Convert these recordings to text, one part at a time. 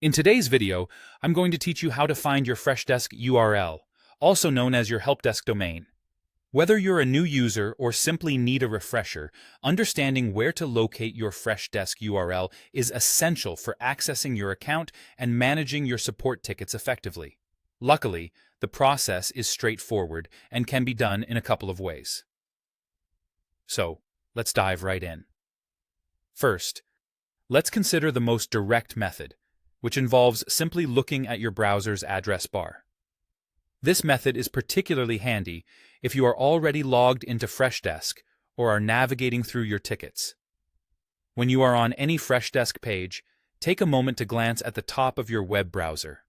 In today's video, I'm going to teach you how to find your Freshdesk URL, also known as your helpdesk domain. Whether you're a new user or simply need a refresher, understanding where to locate your Freshdesk URL is essential for accessing your account and managing your support tickets effectively. Luckily, the process is straightforward and can be done in a couple of ways. So, let's dive right in. First, let's consider the most direct method, which involves simply looking at your browser's address bar. This method is particularly handy if you are already logged into Freshdesk or are navigating through your tickets. When you are on any Freshdesk page, take a moment to glance at the top of your web browser.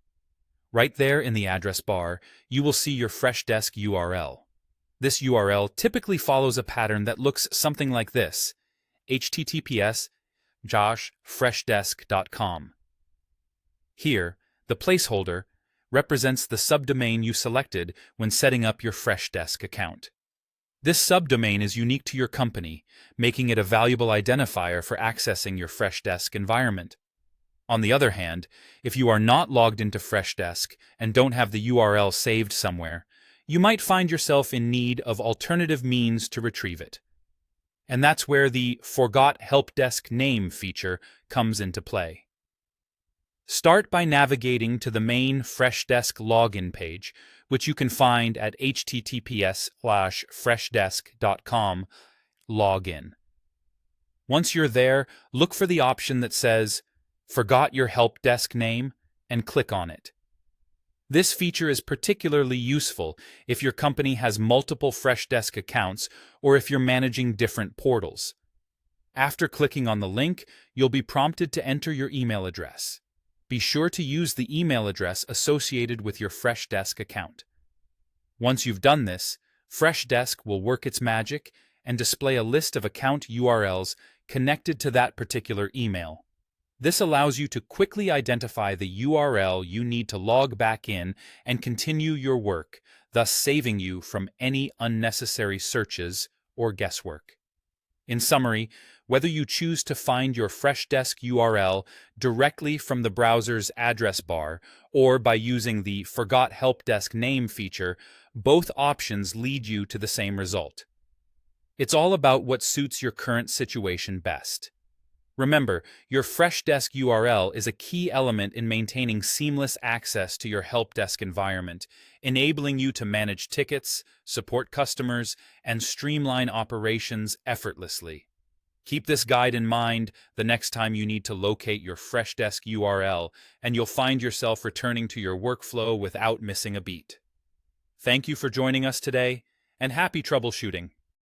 Right there in the address bar, you will see your Freshdesk URL. This URL typically follows a pattern that looks something like this: https://freshdesk.com. Here, the placeholder represents the subdomain you selected when setting up your Freshdesk account. This subdomain is unique to your company, making it a valuable identifier for accessing your Freshdesk environment. On the other hand, if you are not logged into Freshdesk and don't have the URL saved somewhere, you might find yourself in need of alternative means to retrieve it. And that's where the Forgot Helpdesk Name feature comes into play. Start by navigating to the main Freshdesk login page, which you can find at https://freshdesk.com login. Once you're there, look for the option that says Forgot Your Helpdesk Name and click on it. This feature is particularly useful if your company has multiple Freshdesk accounts or if you're managing different portals. After clicking on the link, you'll be prompted to enter your email address. Be sure to use the email address associated with your Freshdesk account. Once you've done this, Freshdesk will work its magic and display a list of account URLs connected to that particular email. This allows you to quickly identify the URL you need to log back in and continue your work, thus saving you from any unnecessary searches or guesswork. In summary, whether you choose to find your Freshdesk URL directly from the browser's address bar or by using the Forgot Helpdesk Name feature, both options lead you to the same result. It's all about what suits your current situation best. Remember, your Freshdesk URL is a key element in maintaining seamless access to your helpdesk environment, enabling you to manage tickets, support customers, and streamline operations effortlessly. Keep this guide in mind the next time you need to locate your Freshdesk URL, and you'll find yourself returning to your workflow without missing a beat. Thank you for joining us today, and happy troubleshooting!